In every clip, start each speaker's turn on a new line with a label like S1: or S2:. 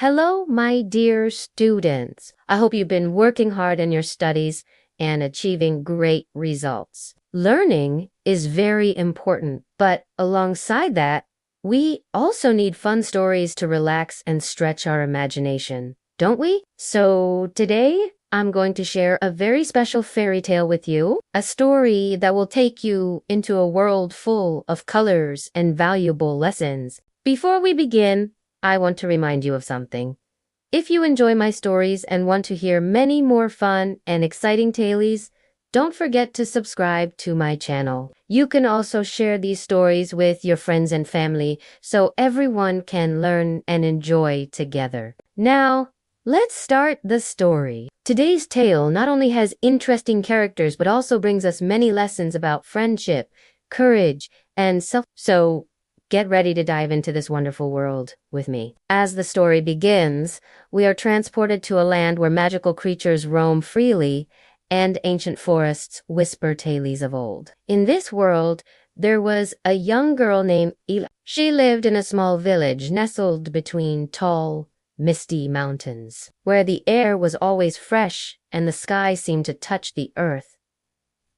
S1: Hello, my dear students. I hope you've been working hard in your studies and achieving great results. Learning is very important, but alongside that, we also need fun stories to relax and stretch our imagination, don't we? So today, I'm going to share a very special fairy tale with you, a story that will take you into a world full of colors and valuable lessons. Before we begin, I want to remind you of something. If you enjoy my stories and want to hear many more fun and exciting tales, don't forget to subscribe to my channel. You can also share these stories with your friends and family so everyone can learn and enjoy together. Now, let's start the story. Today's tale not only has interesting characters but also brings us many lessons about friendship, courage, and So get ready to dive into this wonderful world with me. As the story begins, we are transported to a land where magical creatures roam freely and ancient forests whisper tales of old. In this world, there was a young girl named Elara. She lived in a small village nestled between tall, misty mountains, where the air was always fresh and the sky seemed to touch the earth.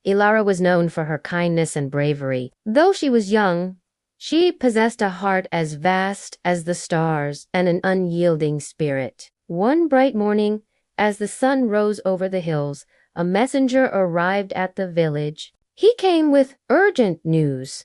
S1: Elara was known for her kindness and bravery. Though she was young, she possessed a heart as vast as the stars and an unyielding spirit. One bright morning, as the sun rose over the hills, a messenger arrived at the village. He came with urgent news.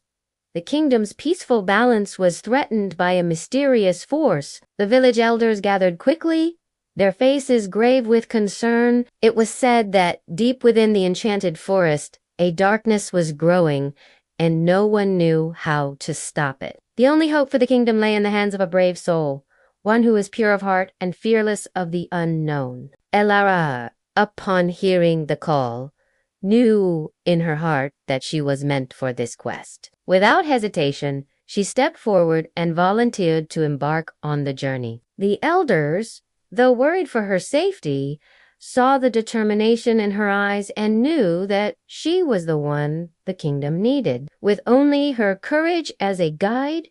S1: The kingdom's peaceful balance was threatened by a mysterious force. The village elders gathered quickly, their faces grave with concern. It was said that deep within the enchanted forest, a darkness was growing, and no one knew how to stop it. The only hope for the kingdom lay in the hands of a brave soul, one who was pure of heart and fearless of the unknown. Elara, upon hearing the call, knew in her heart that she was meant for this quest. Without hesitation, she stepped forward and volunteered to embark on the journey. The elders, though worried for her safety, saw the determination in her eyes and knew that she was the one the kingdom needed. With only her courage as a guide,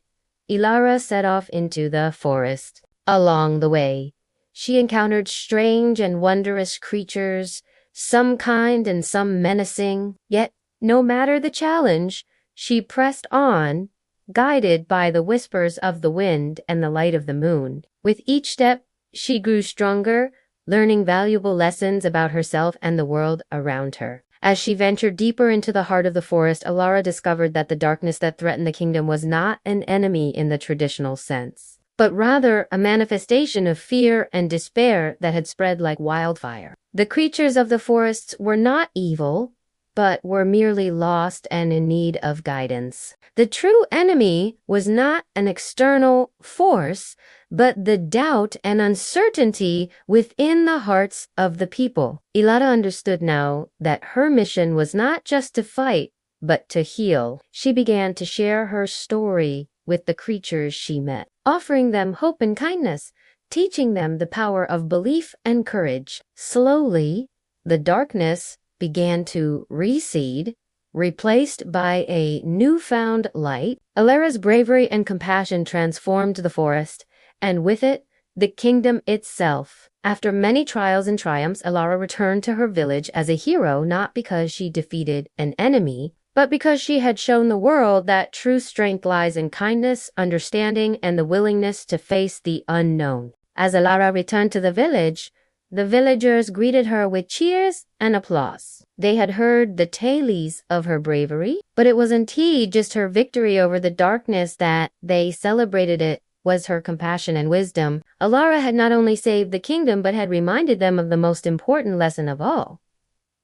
S1: Elara set off into the forest. Along the way, she encountered strange and wondrous creatures, some kind and some menacing. Yet, no matter the challenge, she pressed on, guided by the whispers of the wind and the light of the moon. With each step, she grew stronger, learning valuable lessons about herself and the world around her. As she ventured deeper into the heart of the forest, Elara discovered that the darkness that threatened the kingdom was not an enemy in the traditional sense, but rather a manifestation of fear and despair that had spread like wildfire. The creatures of the forests were not evil, but were merely lost and in need of guidance. The true enemy was not an external force, but the doubt and uncertainty within the hearts of the people. Elara understood now that her mission was not just to fight, but to heal. She began to share her story with the creatures she met, offering them hope and kindness, teaching them the power of belief and courage. Slowly, the darkness began to recede, replaced by a newfound light. Elara's bravery and compassion transformed the forest, and with it, the kingdom itself. After many trials and triumphs, Elara returned to her village as a hero, not because she defeated an enemy, but because she had shown the world that true strength lies in kindness, understanding, and the willingness to face the unknown. As Elara returned to the villagers greeted her with cheers and applause. They had heard the tales of her bravery, but it was indeed just her victory over the darkness that they celebrated. It was her compassion and wisdom. Elara had not only saved the kingdom, but had reminded them of the most important lesson of all,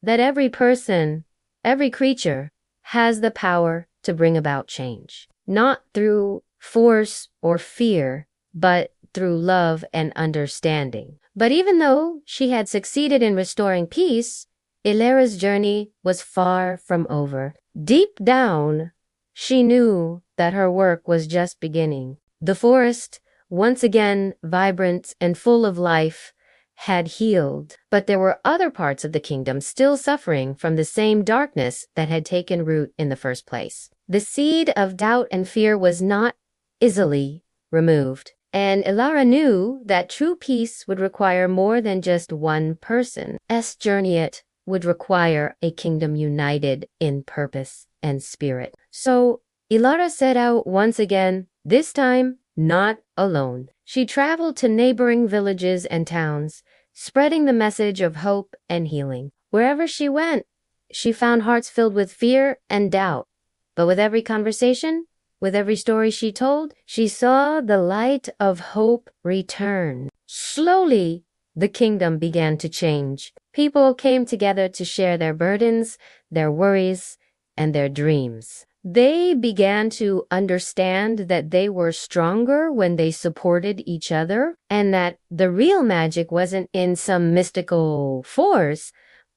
S1: that every person, every creature, has the power to bring about change, not through force or fear, but through love and understanding. But even though she had succeeded in restoring peace, Elara's journey was far from over. Deep down, she knew that her work was just beginning. The forest, once again vibrant and full of life, had healed, but there were other parts of the kingdom still suffering from the same darkness that had taken root in the first place. The seed of doubt and fear was not easily removed. And Elara knew that true peace would require more than just one person's journey. It would require a kingdom united in purpose and spirit. So Elara set out once again, this time not alone. She traveled to neighboring villages and towns, spreading the message of hope and healing. Wherever she went, she found hearts filled with fear and doubt. But with every conversation, with every story she told, she saw the light of hope return. Slowly, the kingdom began to change. People came together to share their burdens, their worries, and their dreams. They began to understand that they were stronger when they supported each other, and that the real magic wasn't in some mystical force,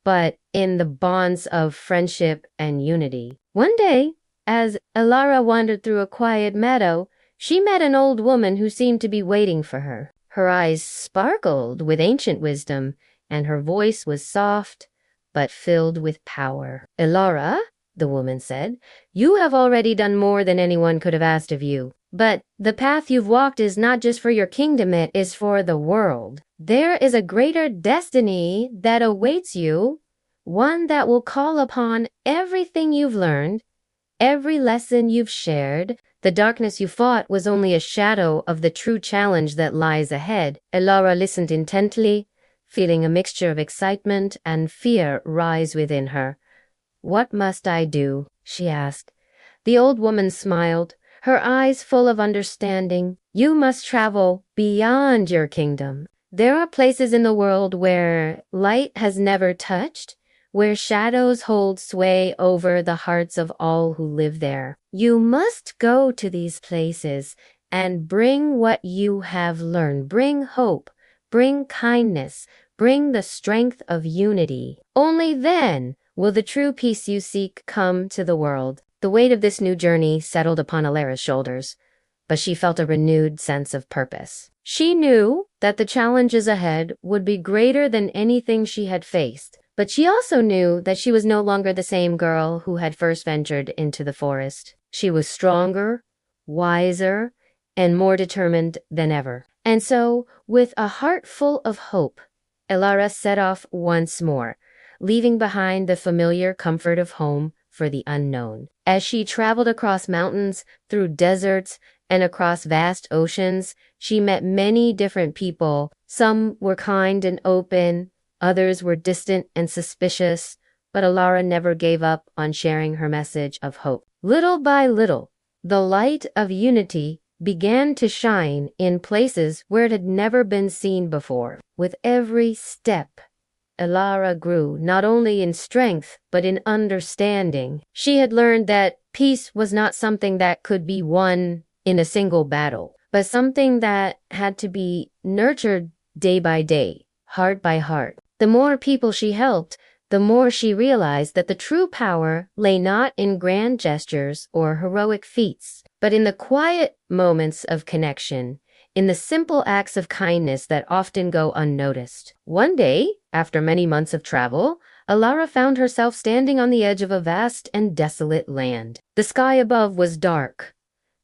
S1: but in the bonds of friendship and unity. One day, as Elara wandered through a quiet meadow, she met an old woman who seemed to be waiting for her. Her eyes sparkled with ancient wisdom, and her voice was soft but filled with power. "Elara," the woman said, "you have already done more than anyone could have asked of you. But the path you've walked is not just for your kingdom, it is for the world. There is a greater destiny that awaits you, one that will call upon everything you've learned, every lesson you've shared. The darkness you fought was only a shadow of the true challenge that lies ahead." Elara listened intently, feeling a mixture of excitement and fear rise within her. "What must I do?" she asked. The old woman smiled, her eyes full of understanding. "You must travel beyond your kingdom. There are places in the world where light has never touched, where shadows hold sway over the hearts of all who live there. You must go to these places and bring what you have learned. Bring hope, bring kindness, bring the strength of unity. Only then will the true peace you seek come to the world." The weight of this new journey settled upon Elara's shoulders, but she felt a renewed sense of purpose. She knew that the challenges ahead would be greater than anything she had faced, but she also knew that she was no longer the same girl who had first ventured into the forest. She was stronger, wiser, and more determined than ever. And so, with a heart full of hope, Elara set off once more, leaving behind the familiar comfort of home for the unknown. As she traveled across mountains, through deserts, and across vast oceans, she met many different people. Some were kind and open, others were distant and suspicious, but Elara never gave up on sharing her message of hope. Little by little, the light of unity began to shine in places where it had never been seen before. With every step, Elara grew not only in strength, but in understanding. She had learned that peace was not something that could be won in a single battle, but something that had to be nurtured day by day, heart by heart. The more people she helped, the more she realized that the true power lay not in grand gestures or heroic feats, but in the quiet moments of connection, in the simple acts of kindness that often go unnoticed. One day, after many months of travel, Elara found herself standing on the edge of a vast and desolate land. The sky above was dark,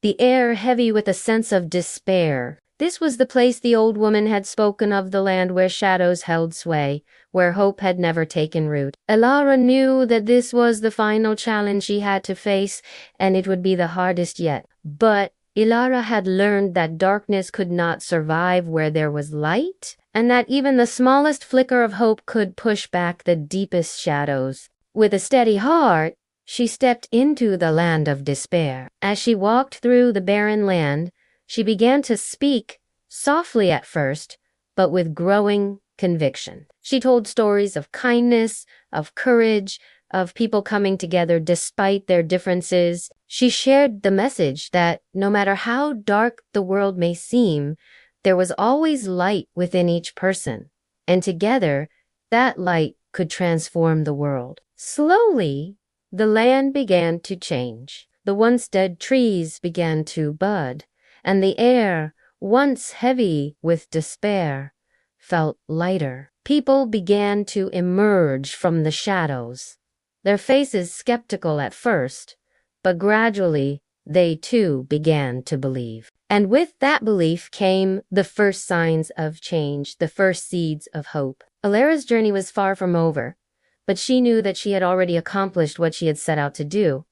S1: the air heavy with a sense of despair. This was the place the old woman had spoken of, the land where shadows held sway, where hope had never taken root. Elara knew that this was the final challenge she had to face, and it would be the hardest yet. But Elara had learned that darkness could not survive where there was light, and that even the smallest flicker of hope could push back the deepest shadows. With a steady heart, she stepped into the land of despair. As she walked through the barren land, she began to speak, softly at first, but with growing conviction. She told stories of kindness, of courage, of people coming together despite their differences. She shared the message that no matter how dark the world may seem, there was always light within each person, and together, that light could transform the world. Slowly, the land began to change. The once dead trees began to bud, and the air, once heavy with despair, felt lighter. People began to emerge from the shadows, their faces skeptical at first, but gradually they too began to believe. And with that belief came the first signs of change, the first seeds of hope. Elara's journey was far from over, but she knew that she had already accomplished what she had set out to do.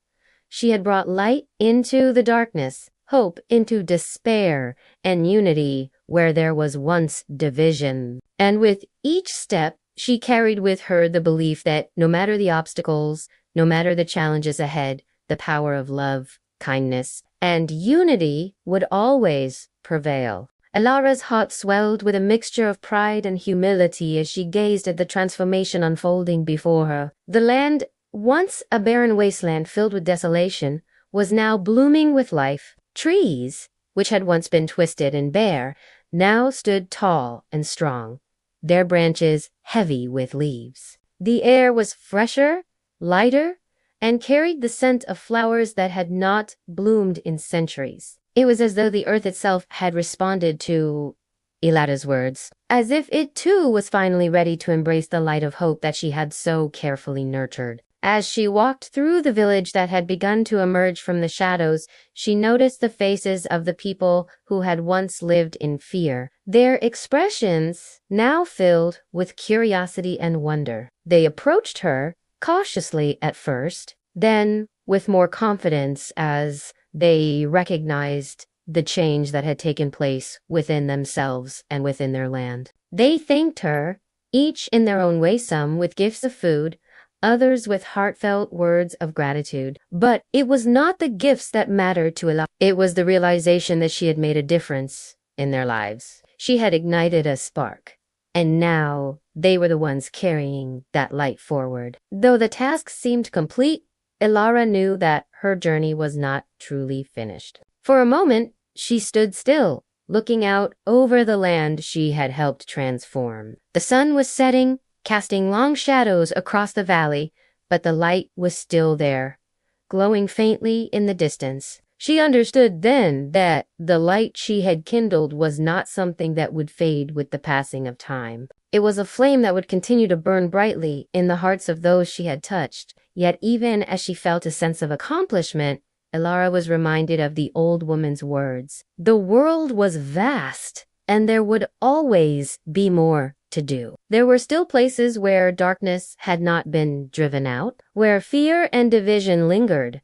S1: She had brought light into the darkness, hope into despair, and unity where there was once division. And with each step, she carried with her the belief that no matter the obstacles, no matter the challenges ahead, the power of love, kindness, and unity would always prevail. Elara's heart swelled with a mixture of pride and humility as she gazed at the transformation unfolding before her. The land, once a barren wasteland filled with desolation, was now blooming with life. Trees, which had once been twisted and bare, now stood tall and strong, their branches heavy with leaves. The air was fresher, lighter, and carried the scent of flowers that had not bloomed in centuries. It was as though the earth itself had responded to Elara's words, as if it too was finally ready to embrace the light of hope that she had so carefully nurtured. As she walked through the village that had begun to emerge from the shadows, she noticed the faces of the people who had once lived in fear, their expressions now filled with curiosity and wonder. They approached her, cautiously at first, then with more confidence as they recognized the change that had taken place within themselves and within their land. They thanked her, each in their own way, some with gifts of food, others with heartfelt words of gratitude. But it was not the gifts that mattered to Elara. It was the realization that she had made a difference in their lives. She had ignited a spark, and now they were the ones carrying that light forward. Though the task seemed complete, Elara knew that her journey was not truly finished. For a moment, she stood still, looking out over the land she had helped transform. The sun was setting, casting long shadows across the valley, but the light was still there, glowing faintly in the distance. She understood then that the light she had kindled was not something that would fade with the passing of time. It was a flame that would continue to burn brightly in the hearts of those she had touched. Yet even as she felt a sense of accomplishment, Elara was reminded of the old woman's words. The world was vast, and there would always be more to do. There were still places where darkness had not been driven out, where fear and division lingered,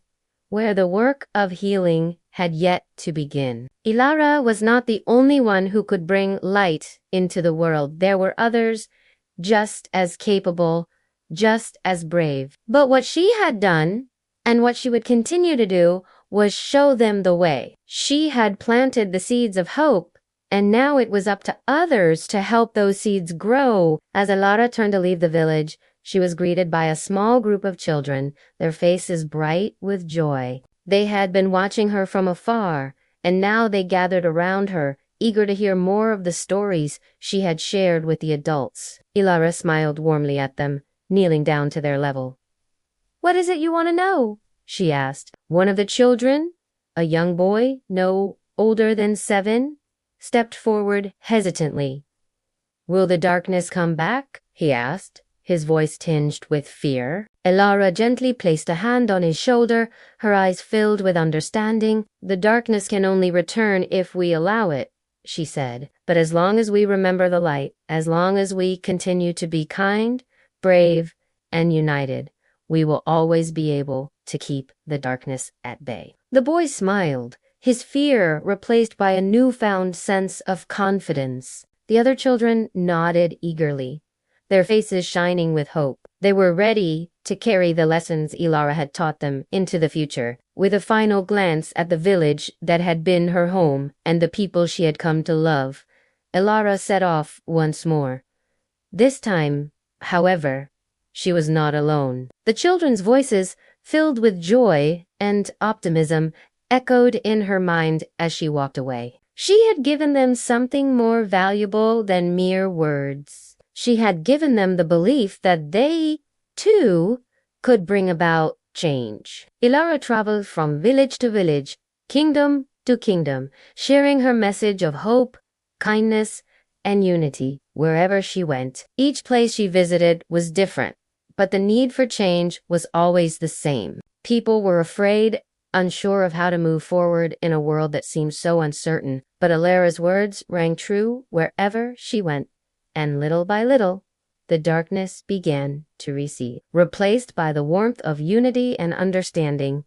S1: where the work of healing had yet to begin. Elara was not the only one who could bring light into the world. There were others just as capable, just as brave. But what she had done, and what she would continue to do, was show them the way. She had planted the seeds of hope, and now it was up to others to help those seeds grow. As Elara turned to leave the village, she was greeted by a small group of children, their faces bright with joy. They had been watching her from afar, and now they gathered around her, eager to hear more of the stories she had shared with the adults. Elara smiled warmly at them, kneeling down to their level. "What is it you want to know?" she asked. One of the children, a young boy, no older than 7, stepped forward hesitantly. "Will the darkness come back?" he asked, his voice tinged with fear. Elara gently placed a hand on his shoulder, her eyes filled with understanding. "The darkness can only return if we allow it," she said. "But as long as we remember the light, as long as we continue to be kind, brave, and united, we will always be able to keep the darkness at bay." The boy smiled, his fear replaced by a newfound sense of confidence. The other children nodded eagerly, their faces shining with hope. They were ready to carry the lessons Elara had taught them into the future. With a final glance at the village that had been her home and the people she had come to love, Elara set off once more. This time, however, she was not alone. The children's voices, filled with joy and optimism, echoed in her mind as she walked away. She had given them something more valuable than mere words. She had given them the belief that they, too, could bring about change. Elara traveled from village to village, kingdom to kingdom, sharing her message of hope, kindness, and unity wherever she went. Each place she visited was different, but the need for change was always the same. People were afraid unsure of how to move forward in a world that seemed so uncertain. But Elara's words rang true wherever she went, and little by little, the darkness began to recede, replaced by the warmth of unity and understanding.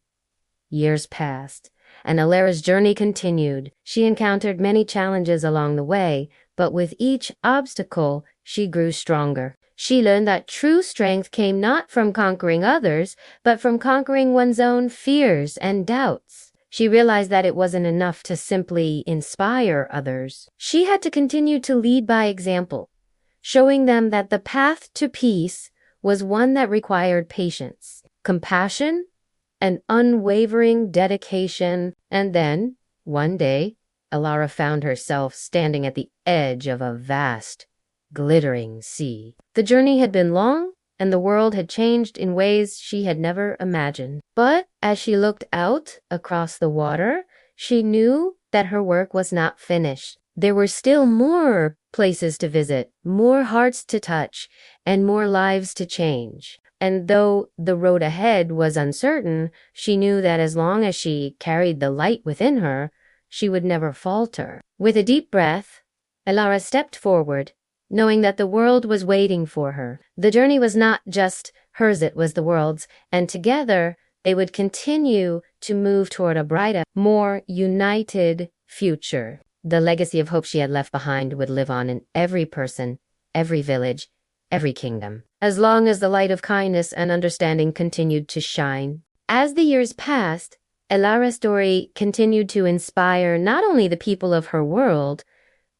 S1: Years passed, and Elara's journey continued. She encountered many challenges along the way, but with each obstacle, she grew stronger. She learned that true strength came not from conquering others, but from conquering one's own fears and doubts. She realized that it wasn't enough to simply inspire others. She had to continue to lead by example, showing them that the path to peace was one that required patience, compassion, and unwavering dedication. And then, one day, Elara found herself standing at the edge of a vast, glittering sea. The journey had been long, and the world had changed in ways she had never imagined. But as she looked out across the water, she knew that her work was not finished. There were still more places to visit, more hearts to touch, and more lives to change. And though the road ahead was uncertain, she knew that as long as she carried the light within her, she would never falter. With a deep breath, Elara stepped forward, knowing that the world was waiting for her. The journey was not just hers, it was the world's, and together they would continue to move toward a brighter, more united future. The legacy of hope she had left behind would live on in every person, every village, every kingdom, as long as the light of kindness and understanding continued to shine. As the years passed, Elara's story continued to inspire not only the people of her world,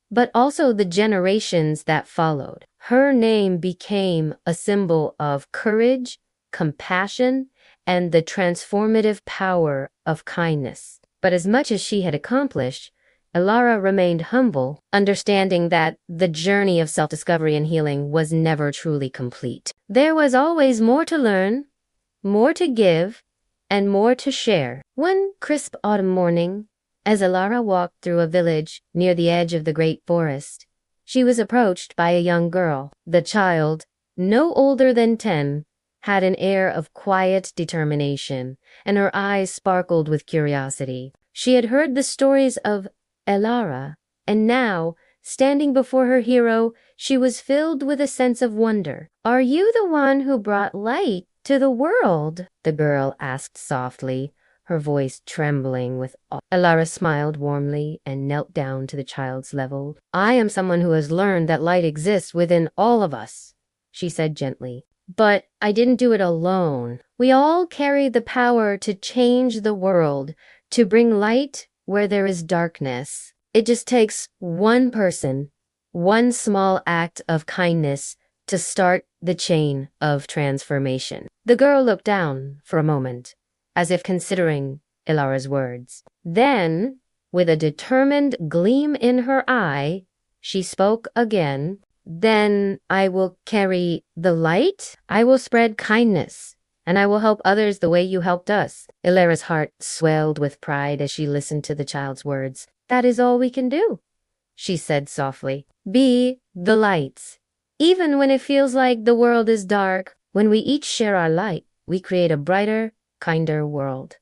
S1: but also the generations that followed. Her name became a symbol of courage, compassion, and the transformative power of kindness. But as much as she had accomplished, Elara remained humble, understanding that the journey of self-discovery and healing was never truly complete. There was always more to learn, more to give, and more to share. One crisp autumn morning, as Elara walked through a village near the edge of the great forest, she was approached by a young girl. The child, no older than 10, had an air of quiet determination, and her eyes sparkled with curiosity. She had heard the stories of Elara, and now, standing before her hero, she was filled with a sense of wonder. "Are you the one who brought light to the world?" the girl asked softly, her voice trembling with awe. Elara smiled warmly and knelt down to the child's level. "I am someone who has learned that light exists within all of us," she said gently. "But I didn't do it alone. We all carry the power to change the world, to bring light where there is darkness. It just takes one person, one small act of kindness to start the chain of transformation." The girl looked down for a moment, as if considering Elara's words. Then, with a determined gleam in her eye, she spoke again. "Then I will carry the light. I will spread kindness, and I will help others the way you helped us." Elara's heart swelled with pride as she listened to the child's words. "That is all we can do," she said softly. "Be the lights. Even when it feels like the world is dark, when we each share our light, we create a brighter, kinder world.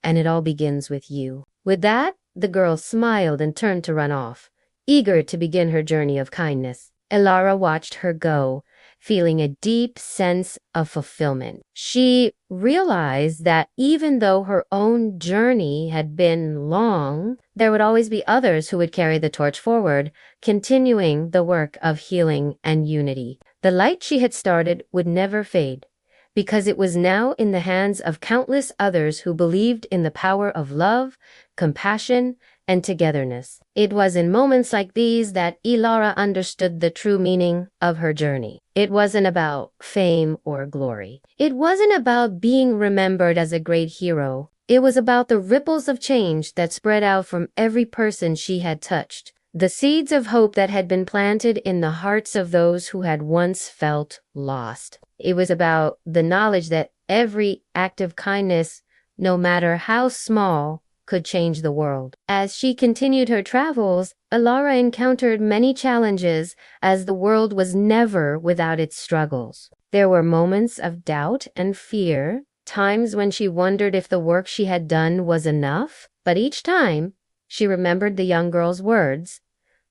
S1: And it all begins with you." With that, the girl smiled and turned to run off, eager to begin her journey of kindness. Elara watched her go, feeling a deep sense of fulfillment. She realized that even though her own journey had been long, there would always be others who would carry the torch forward, continuing the work of healing and unity. The light she had started would never fade, because it was now in the hands of countless others who believed in the power of love, compassion, and togetherness. It was in moments like these that Elara understood the true meaning of her journey. It wasn't about fame or glory. It wasn't about being remembered as a great hero. It was about the ripples of change that spread out from every person she had touched. The seeds of hope that had been planted in the hearts of those who had once felt lost. It was about the knowledge that every act of kindness, no matter how small, could change the world. As she continued her travels, Elara encountered many challenges, as the world was never without its struggles. There were moments of doubt and fear, times when she wondered if the work she had done was enough, but each time she remembered the young girl's words,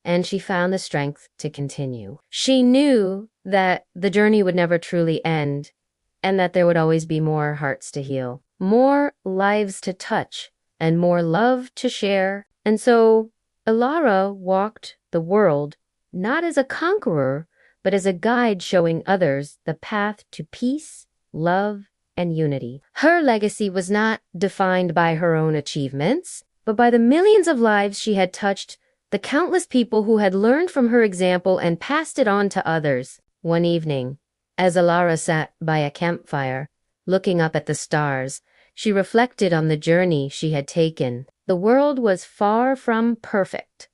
S1: and she found the strength to continue. She knew that the journey would never truly end, and that there would always be more hearts to heal, more lives to touch, and more love to share. And so Elara walked the world not as a conqueror, but as a guide showing others the path to peace, love, and unity. Her legacy was not defined by her own achievements, but by the millions of lives she had touched, the countless people who had learned from her example and passed it on to others. One evening, as Elara sat by a campfire, looking up at the stars, she reflected on the journey she had taken. The world was far from perfect,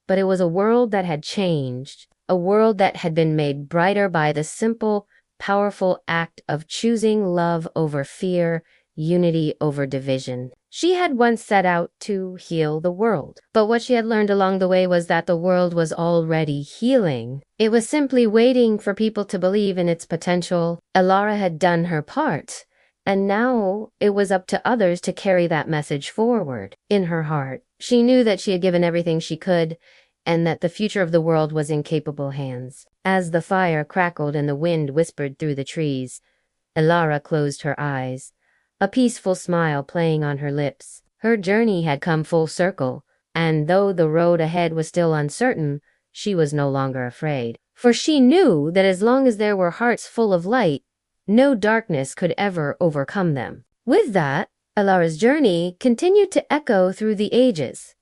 S1: but it was a world that had changed, a world that had been made brighter by the simple, powerful act of choosing love over fear, unity over division. She had once set out to heal the world, but what she had learned along the way was that the world was already healing. It was simply waiting for people to believe in its potential. Elara had done her part, and now it was up to others to carry that message forward. In her heart, she knew that she had given everything she could, and that the future of the world was in capable hands. As the fire crackled and the wind whispered through the trees, Elara closed her eyes, a peaceful smile playing on her lips. Her journey had come full circle, and though the road ahead was still uncertain, she was no longer afraid. For she knew that as long as there were hearts full of light, no darkness could ever overcome them. With that, Elara's journey continued to echo through the ages,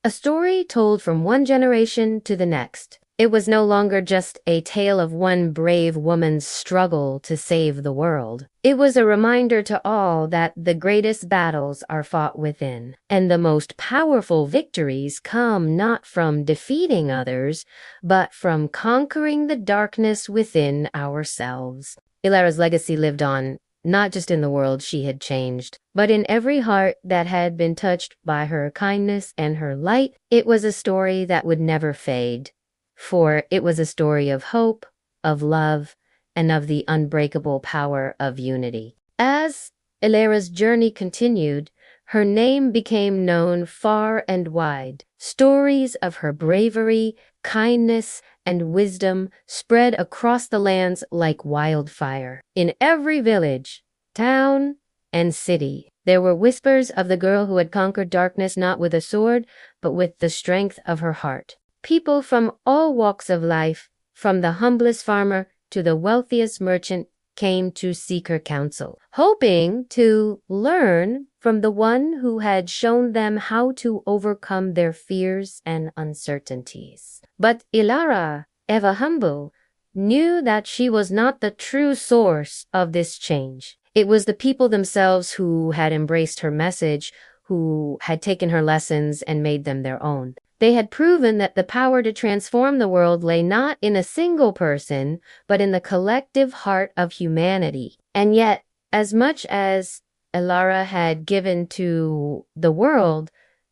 S1: a story told from one generation to the next. It was no longer just a tale of one brave woman's struggle to save the world. It was a reminder to all that the greatest battles are fought within, and the most powerful victories come not from defeating others, but from conquering the darkness within ourselves. Elara's legacy lived on, not just in the world she had changed, but in every heart that had been touched by her kindness and her light. It was a story that would never fade, for it was a story of hope, of love, and of the unbreakable power of unity. As Elara's journey continued, her name became known far and wide. Stories of her bravery, kindness, and wisdom spread across the lands like wildfire. In every village, town, and city, there were whispers of the girl who had conquered darkness not with a sword, but with the strength of her heart. People from all walks of life, from the humblest farmer to the wealthiest merchant, came to seek her counsel, hoping to learn from the one who had shown them how to overcome their fears and uncertainties. But Elara, ever humble, knew that she was not the true source of this change. It was the people themselves who had embraced her message, who had taken her lessons and made them their own. They had proven that the power to transform the world lay not in a single person, but in the collective heart of humanity. And yet, as much as Elara had given to the world,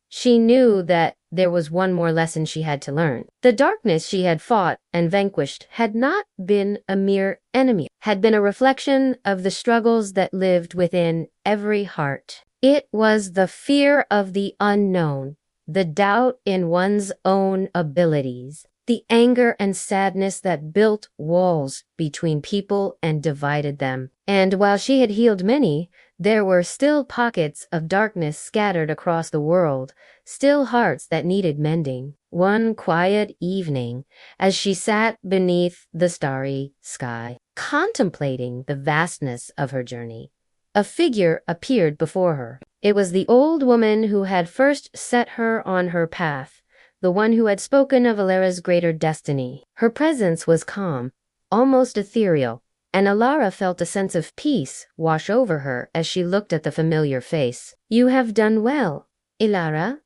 S1: she knew that there was one more lesson she had to learn. The darkness she had fought and vanquished had not been a mere enemy, had been a reflection of the struggles that lived within every heart. It was the fear of the unknown, the doubt in one's own abilities, the anger and sadness that built walls between people and divided them. And while she had healed many, there were still pockets of darkness scattered across the world, still hearts that needed mending. One quiet evening, as she sat beneath the starry sky, contemplating the vastness of her journey, a figure appeared before her. It was the old woman who had first set her on her path, the one who had spoken of Elara's greater destiny. Her presence was calm, almost ethereal, and Elara felt a sense of peace wash over her as she looked at the familiar face. "You have done well, Elara,"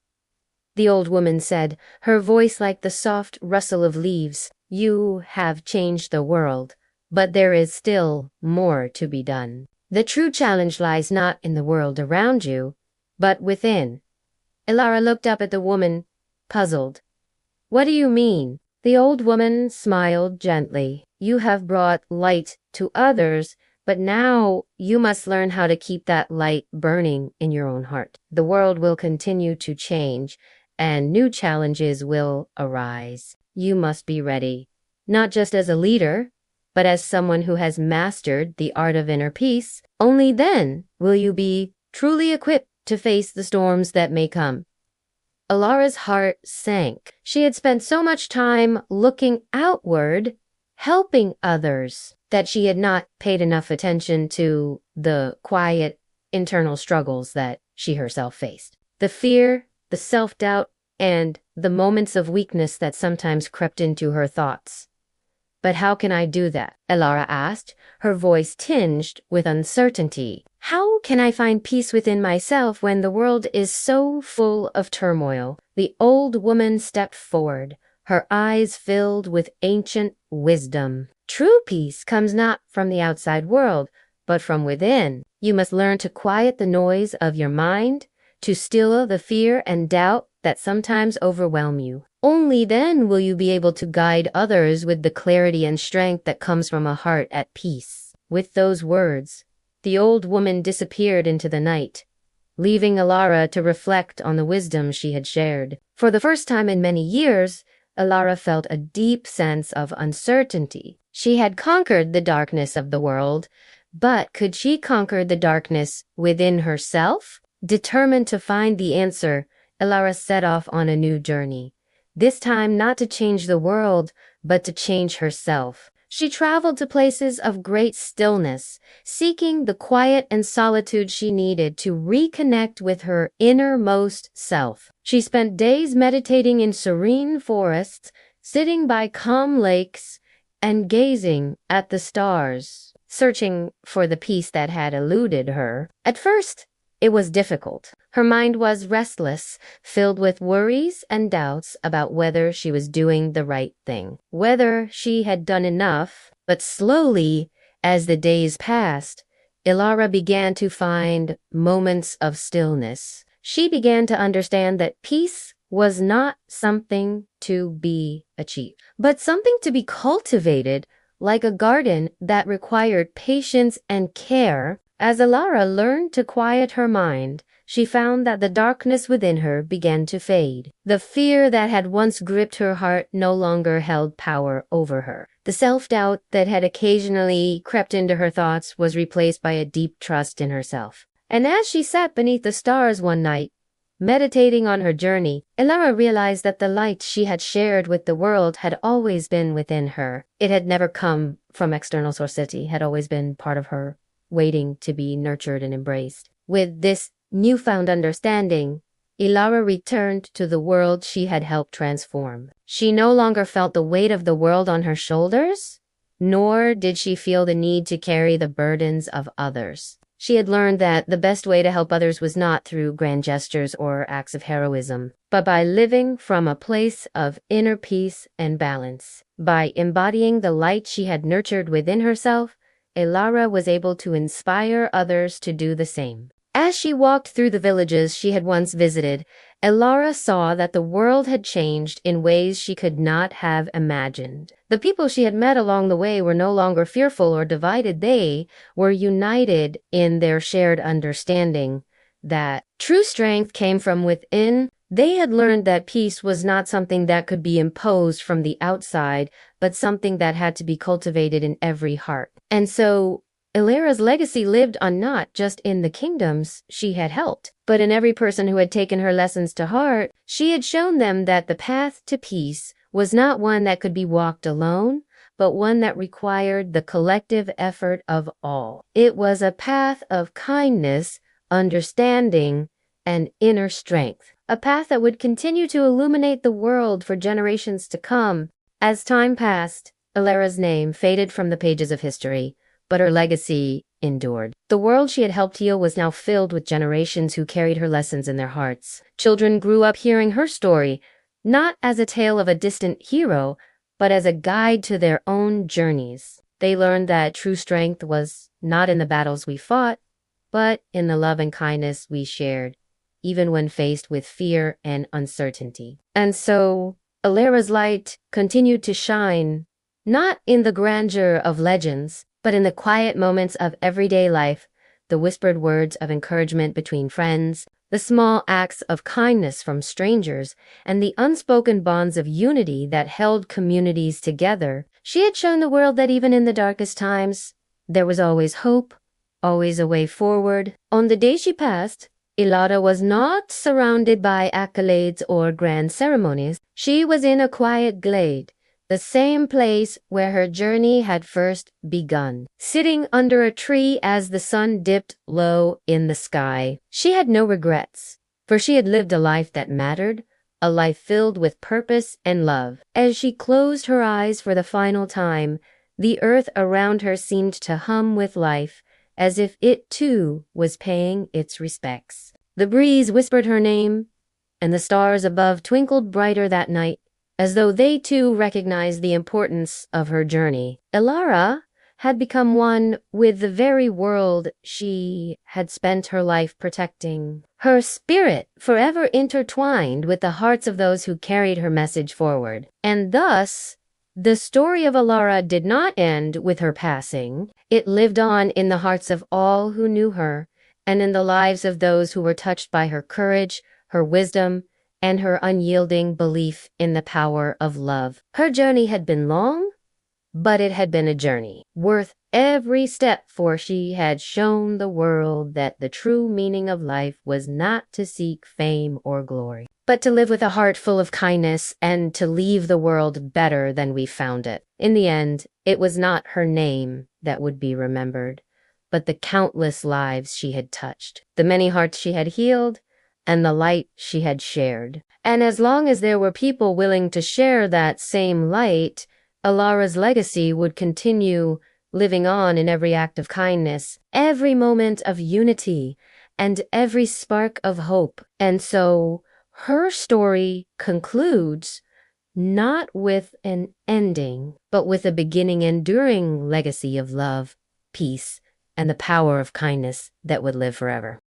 S1: the old woman said, her voice like the soft rustle of leaves. "You have changed the world, but there is still more to be done. The true challenge lies not in the world around you, but within." Elara looked up at the woman, puzzled. "What do you mean?" The old woman smiled gently. "You have brought light to others, But now you must learn how to keep that light burning in your own heart. The world will continue to change and new challenges will arise. You must be ready, not just as a leader, but as someone who has mastered the art of inner peace. Only then will you be truly equipped to face the storms that may come. Elara's heart sank. She had spent so much time looking outward, helping others, that she had not paid enough attention to the quiet internal struggles that she herself faced. The fear, the self-doubt, and the moments of weakness that sometimes crept into her thoughts. But how can I do that? Elara asked, her voice tinged with uncertainty. How can I find peace within myself when the world is so full of turmoil? The old woman stepped forward, her eyes filled with ancient wisdom. True peace comes not from the outside world, but from within. You must learn to quiet the noise of your mind, to still the fear and doubt that sometimes overwhelm you. Only then will you be able to guide others with the clarity and strength that comes from a heart at peace. With those words, the old woman disappeared into the night, leaving Elara to reflect on the wisdom she had shared. For the first time in many years, Elara felt a deep sense of uncertainty. She had conquered the darkness of the world, but could she conquer the darkness within herself? Determined to find the answer, Elara set off on a new journey. This time not to change the world, but to change herself. She traveled to places of great stillness, seeking the quiet and solitude she needed to reconnect with her innermost self. She spent days meditating in serene forests, sitting by calm lakes, and gazing at the stars, searching for the peace that had eluded her. At first, it was difficult. Her mind was restless, filled with worries and doubts about whether she was doing the right thing, whether she had done enough. But slowly, as the days passed, Elara began to find moments of stillness. She began to understand that peace was not something to be achieved, but something to be cultivated, like a garden that required patience and care. As Elara learned to quiet her mind, she found that the darkness within her began to fade. The fear that had once gripped her heart no longer held power over her. The self-doubt that had occasionally crept into her thoughts was replaced by a deep trust in herself. And as she sat beneath the stars one night, meditating on her journey, Elara realized that the light she had shared with the world had always been within her. It had never come from external source, had always been part of her, waiting to be nurtured and embraced. With this newfound understanding, Elara returned to the world she had helped transform. She no longer felt the weight of the world on her shoulders, nor did she feel the need to carry the burdens of others. She had learned that the best way to help others was not through grand gestures or acts of heroism, but by living from a place of inner peace and balance. By embodying the light she had nurtured within herself, Elara was able to inspire others to do the same. As she walked through the villages she had once visited, Elara saw that the world had changed in ways she could not have imagined. The people she had met along the way were no longer fearful or divided. They were united in their shared understanding that true strength came from within. They had learned that peace was not something that could be imposed from the outside, but something that had to be cultivated in every heart. And so Elara's legacy lived on not just in the kingdoms she had helped, but in every person who had taken her lessons to heart. She had shown them that the path to peace was not one that could be walked alone, but one that required the collective effort of all. It was a path of kindness, understanding, and inner strength, a path that would continue to illuminate the world for generations to come. As time passed, Elara's name faded from the pages of history, but her legacy endured. The world she had helped heal was now filled with generations who carried her lessons in their hearts. Children grew up hearing her story, not as a tale of a distant hero, but as a guide to their own journeys. They learned that true strength was not in the battles we fought, but in the love and kindness we shared, even when faced with fear and uncertainty. And so Elara's light continued to shine, not in the grandeur of legends, But in the quiet moments of everyday life, the whispered words of encouragement between friends, the small acts of kindness from strangers, and the unspoken bonds of unity that held communities together, she had shown the world that even in the darkest times, there was always hope, always a way forward. On the day she passed, Elara was not surrounded by accolades or grand ceremonies. She was in a quiet glade, the same place where her journey had first begun. Sitting under a tree as the sun dipped low in the sky, she had no regrets, for she had lived a life that mattered, a life filled with purpose and love. As she closed her eyes for the final time, the earth around her seemed to hum with life, as if it too was paying its respects. The breeze whispered her name, and the stars above twinkled brighter that night, as though they too recognized the importance of her journey. Elara had become one with the very world she had spent her life protecting, her spirit forever intertwined with the hearts of those who carried her message forward. And thus, the story of Elara did not end with her passing. It lived on in the hearts of all who knew her, and in the lives of those who were touched by her courage, her wisdom, and her unyielding belief in the power of love. Her journey had been long, but it had been a journey worth every step, for she had shown the world that the true meaning of life was not to seek fame or glory, but to live with a heart full of kindness and to leave the world better than we found it. In the end, it was not her name that would be remembered, but the countless lives she had touched, the many hearts she had healed, and the light she had shared. And as long as there were people willing to share that same light, Elara's legacy would continue living on in every act of kindness, every moment of unity, and every spark of hope. And so her story concludes not with an ending, but with a beginning, enduring legacy of love, peace, and the power of kindness that would live forever.